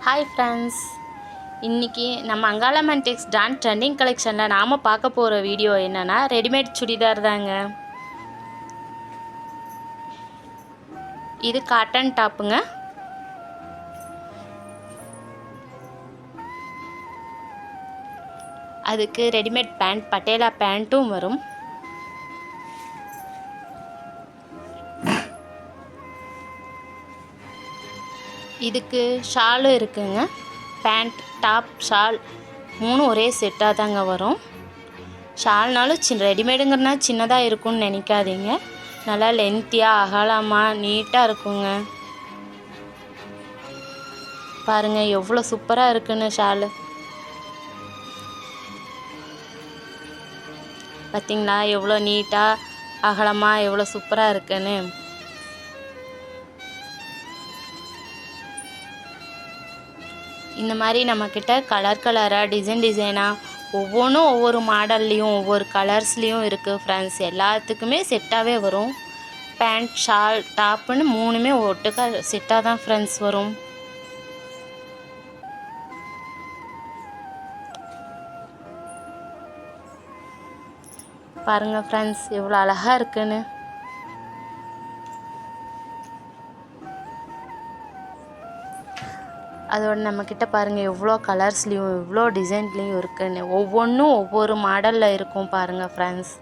Hi friends, இன்றைக்கி நம்ம அங்காளம்மன் டெக்ஸ் Don trending கலெக்ஷனில் நாம் பார்க்க போகிற வீடியோ என்னென்னா ரெடிமேட் சுடிதார் தாங்க. இது காட்டன் டாப்புங்க. அதுக்கு ரெடிமேட் பேண்ட் பட்டேலா பேண்ட்டும் வரும். இதுக்கு ஷாலும் இருக்குங்க. பேண்ட் டாப் ஷால் மூணும் ஒரே செட்டாக தாங்க வரும். ஷால்னாலும் ரெடிமேடுங்கிறனா சின்னதாக இருக்கும்னு நினைக்காதீங்க. நல்லா லென்த்தியாக அகலமாக நீட்டாக இருக்குங்க. பாருங்கள் எவ்வளோ சூப்பராக இருக்குன்னு ஷாலு. பார்த்திங்களா எவ்வளோ நீட்டாக அகலமாக எவ்வளோ சூப்பராக இருக்குன்னு. இந்த மாதிரி நம்மக்கிட்ட கலர் கலராக டிசைனாக ஒவ்வொன்றும் ஒவ்வொரு மாடல்லையும் ஒவ்வொரு கலர்ஸ்லேயும் இருக்குது ஃப்ரெண்ட்ஸ். எல்லாத்துக்குமே செட்டாகவே வரும். பேண்ட் ஷால் டாப்புன்னு மூணுமே ஒட்டுக்கா செட்டாக தான் ஃப்ரெண்ட்ஸ் வரும். பாருங்கள் ஃப்ரெண்ட்ஸ் எவ்வளோ அழகாக இருக்குன்னு. அதோட நம்மக்கிட்ட பாருங்கள் எவ்வளோ கலர்ஸ்லேயும் எவ்வளோ டிசைன்லேயும் இருக்குன்னு. ஒவ்வொன்றும் ஒவ்வொரு மாடலில் இருக்கும் பாருங்கள் ஃப்ரெண்ட்ஸ்.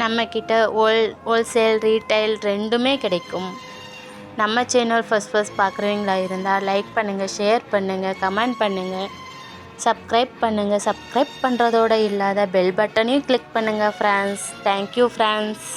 நம்மக்கிட்ட ஹோல்சேல் ரீட்டைல் ரெண்டுமே கிடைக்கும். நம்ம சேனல் ஃபஸ்ட் பார்க்குறவங்களா இருந்தால் லைக் பண்ணுங்கள், ஷேர் பண்ணுங்கள், கமெண்ட் பண்ணுங்கள், சப்ஸ்கிரைப் பண்ணுங்கள். சப்ஸ்கிரைப் பண்ணுறதோடு இல்லாத பெல் பட்டனையும் கிளிக் பண்ணுங்கள் ஃப்ரெண்ட்ஸ். Thank you friends.